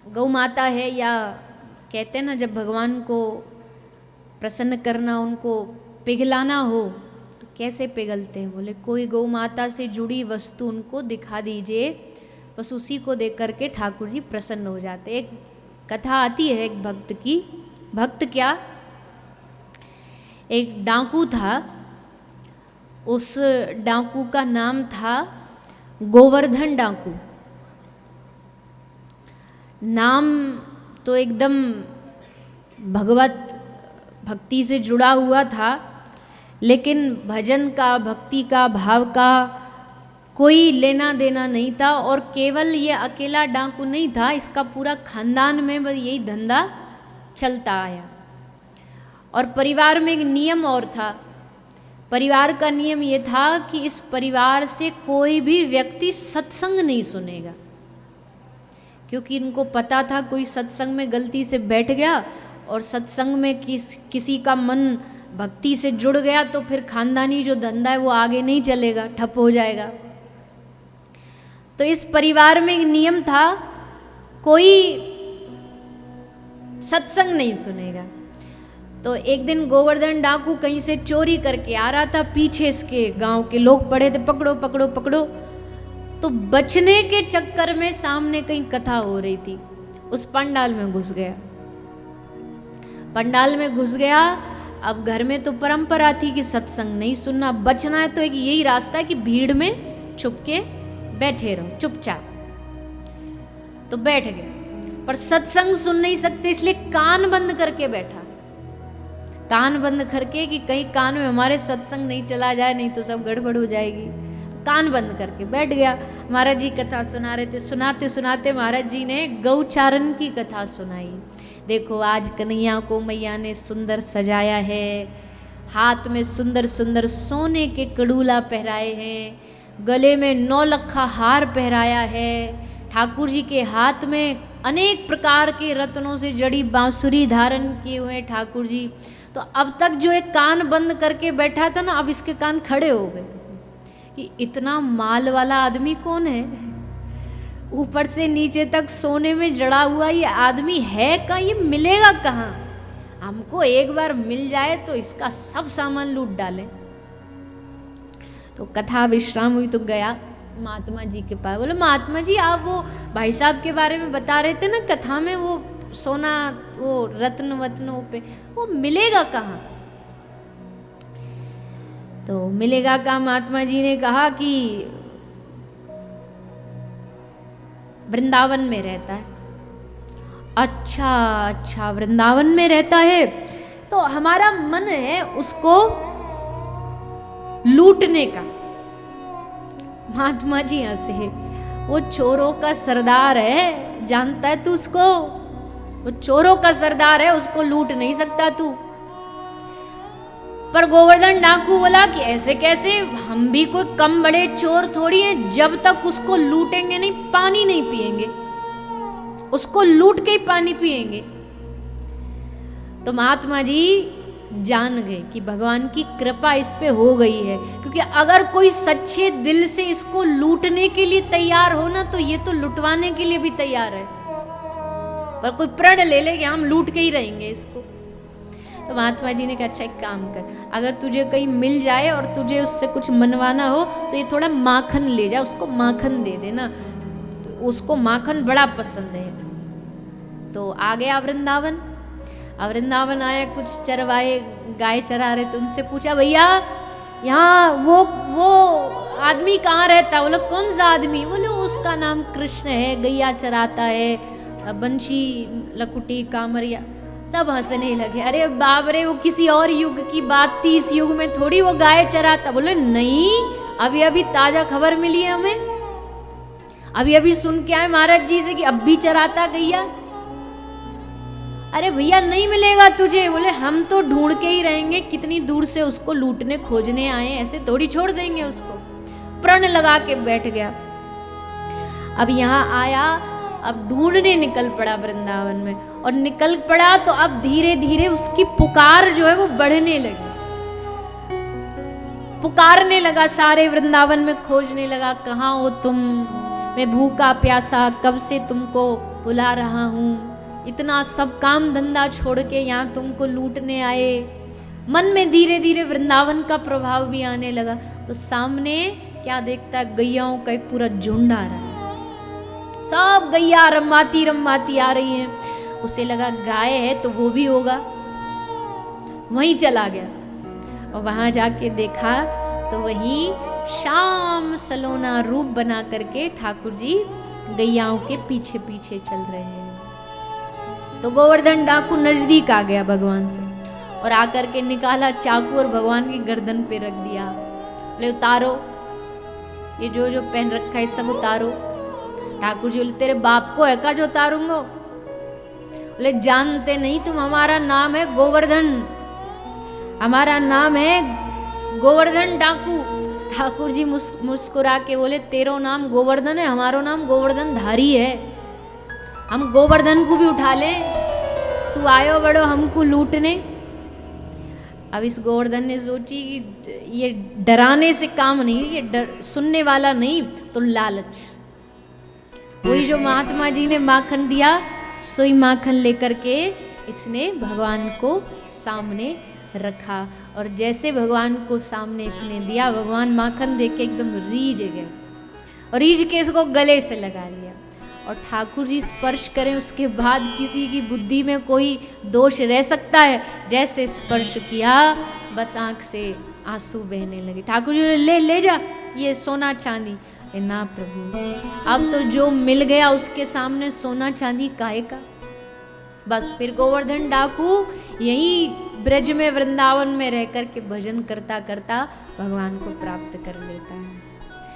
गौ माता है, या कहते हैं ना जब भगवान को प्रसन्न करना, उनको पिघलाना हो तो कैसे पिघलते हैं? बोले कोई गौ माता से जुड़ी वस्तु उनको दिखा दीजिए, बस उसी को देख करके ठाकुर जी प्रसन्न हो जाते। एक कथा आती है एक भक्त की। भक्त क्या, एक डाकू था, उस डाकू का नाम था गोवर्धन डाकू। नाम तो एकदम भगवत भक्ति से जुड़ा हुआ था, लेकिन भजन का, भक्ति का, भाव का कोई लेना देना नहीं था। और केवल ये अकेला डाकू नहीं था, इसका पूरा खानदान में बस यही धंधा चलता आया। और परिवार में एक नियम और था। परिवार का नियम ये था कि इस परिवार से कोई भी व्यक्ति सत्संग नहीं सुनेगा, क्योंकि इनको पता था कोई सत्संग में गलती से बैठ गया और सत्संग में किसी का मन भक्ति से जुड़ गया तो फिर खानदानी जो धंधा है वो आगे नहीं चलेगा, ठप हो जाएगा। तो इस परिवार में एक नियम था, कोई सत्संग नहीं सुनेगा। तो एक दिन गोवर्धन डाकू कहीं से चोरी करके आ रहा था, पीछे इसके गांव के लोग पड़े थे, पकड़ो पकड़ो पकड़ो। तो बचने के चक्कर में सामने कहीं कथा हो रही थी, उस पंडाल में घुस गया। पंडाल में घुस गया। अब घर में तो परंपरा थी कि सत्संग नहीं सुनना, बचना है तो एक यही रास्ता है कि भीड़ में छुप के बैठे रहो चुपचाप। तो बैठ गए, पर सत्संग सुन नहीं सकते, इसलिए कान बंद करके बैठा। कान बंद करके कि कहीं कान में हमारे सत्संग नहीं चला जाए, नहीं तो सब गड़बड़ हो जाएगी। कान बंद करके बैठ गया। महाराज जी कथा सुना रहे थे, सुनाते सुनाते महाराज जी ने गौचारण की कथा सुनाई। देखो आज कन्हैया को मैया ने सुंदर सजाया है, हाथ में सुंदर सुंदर सोने के कड़ूला पहराए हैं, गले में 9 लखा हार पहराया है, ठाकुर जी के हाथ में अनेक प्रकार के रत्नों से जड़ी बांसुरी धारण किए हुए ठाकुर जी। तो अब तक जो एक कान बंद करके बैठा था ना, अब इसके कान खड़े हो गए कि इतना माल वाला आदमी कौन है, ऊपर से नीचे तक सोने में जड़ा हुआ ये आदमी है कहाँ, ये मिलेगा कहाँ? हमको एक बार मिल जाए तो इसका सब सामान लूट डालें। तो कथा विश्राम हुई तो गया महात्मा जी के पास। बोले महात्मा जी आप वो भाई साहब के बारे में बता रहे थे ना कथा में, वो सोना, वो रत्न वत्नों पे, वो मिलेगा कहाँ? तो मिलेगा कहाँ? महात्मा जी ने कहा कि वृंदावन में रहता है। अच्छा अच्छा, वृंदावन में रहता है, तो हमारा मन है उसको लूटने का। महात्मा जी हंसे, वो चोरों का सरदार है, जानता है तू उसको? वो चोरों का सरदार है, उसको लूट नहीं सकता तू। पर गोवर्धन डाकू बोला कि ऐसे कैसे, हम भी कोई कम बड़े चोर थोड़ी हैं, जब तक उसको लूटेंगे नहीं पानी नहीं पिएंगे, उसको लूट के ही पानी पिएंगे। तो महात्मा जी जान गए कि भगवान की कृपा इस पे हो गई है, क्योंकि अगर कोई सच्चे दिल से इसको लूटने के लिए तैयार हो ना, तो ये तो लुटवाने के लिए भी तैयार है, पर कोई प्रण ले ले कि हम लूट के ही रहेंगे इसको। तो महात्मा जी ने कहा अच्छा एक काम कर, अगर तुझे कहीं मिल जाए और तुझे उससे कुछ मनवाना हो तो ये थोड़ा माखन ले जा, उसको माखन दे देना, तो उसको माखन बड़ा पसंद है। तो आ गया वृंदावन। अब वृंदावन आया, कुछ चरवाहे गाय चरा रहे थे, उनसे पूछा भैया यहाँ वो आदमी कहाँ रहता? बोले कौन सा आदमी? बोले उसका नाम कृष्ण है, गैया चराता है, बंशी लकुटी कामरिया। सब हंसने लगे, अरे बाप रे वो किसी और युग की बात थी, इस युग में थोड़ी वो गाय चराता। बोले नहीं, अभी अभी ताजा खबर मिली है हमें, अभी अभी सुन के आए महाराज जी से कि अब भी चराता गैया। अरे भैया नहीं मिलेगा तुझे। बोले हम तो ढूंढ के ही रहेंगे, कितनी दूर से उसको लूटने खोजने आए, ऐसे थोड़ी छोड़ देंगे उसको। प्रण लगा के बैठ गया। अब यहाँ आया, अब ढूंढने निकल पड़ा वृंदावन में, और निकल पड़ा तो अब धीरे धीरे उसकी पुकार जो है वो बढ़ने लगी, पुकारने लगा, सारे वृंदावन में खोजने लगा, कहाँ हो तुम, मैं भूखा प्यासा कब से तुमको बुला रहा हूँ, इतना सब काम धंधा छोड़ के यहाँ तुमको लूटने आए। मन में धीरे धीरे वृंदावन का प्रभाव भी आने लगा। तो सामने क्या देखता है, गैयाओं का एक पूरा झुंड आ रहा है, सब गैया रमाती रमाती आ रही हैं। उसे लगा गाय है तो वो भी होगा, वहीं चला गया और वहां जाके देखा तो वहीं श्याम सलोना रूप बना करके ठाकुर जी गैयाओं के पीछे पीछे चल रहे हैं। तो गोवर्धन डाकू नजदीक आ गया भगवान से और आकर के निकाला चाकू और भगवान की गर्दन पे रख दिया। बोले उतारो, ये जो जो पहन रखा है सब उतारो। ठाकुर जी बोले तेरे बाप को है का जो उतारूंगा? बोले जानते नहीं तुम, हमारा नाम है गोवर्धन, हमारा नाम है गोवर्धन डाकू। ठाकुर जी मुस्कुरा के बोले तेरो नाम गोवर्धन है, हमारो नाम गोवर्धन धारी है, हम गोवर्धन को भी उठा लें, तू आयो बड़ो हमको लूटने। अब इस गोवर्धन ने सोची कि ये डराने से काम नहीं, ये सुनने वाला नहीं तो लालच। वही जो महात्मा जी ने माखन दिया सोई माखन लेकर के इसने भगवान को सामने रखा। और जैसे भगवान को सामने इसने दिया, भगवान माखन देख के एकदम रीझ गए और रीझ के इसको गले से लगा लिया। और ठाकुर जी स्पर्श करें उसके बाद किसी की बुद्धि में कोई दोष रह सकता है? जैसे स्पर्श किया बस आंख से आंसू बहने लगे। ठाकुर जी ने ले जा ये सोना चांदी। ना प्रभु, अब तो जो मिल गया उसके सामने सोना चांदी काहे का। बस फिर गोवर्धन डाकू यही ब्रज में वृंदावन में रह कर के भजन करता करता भगवान को प्राप्त कर लेता है।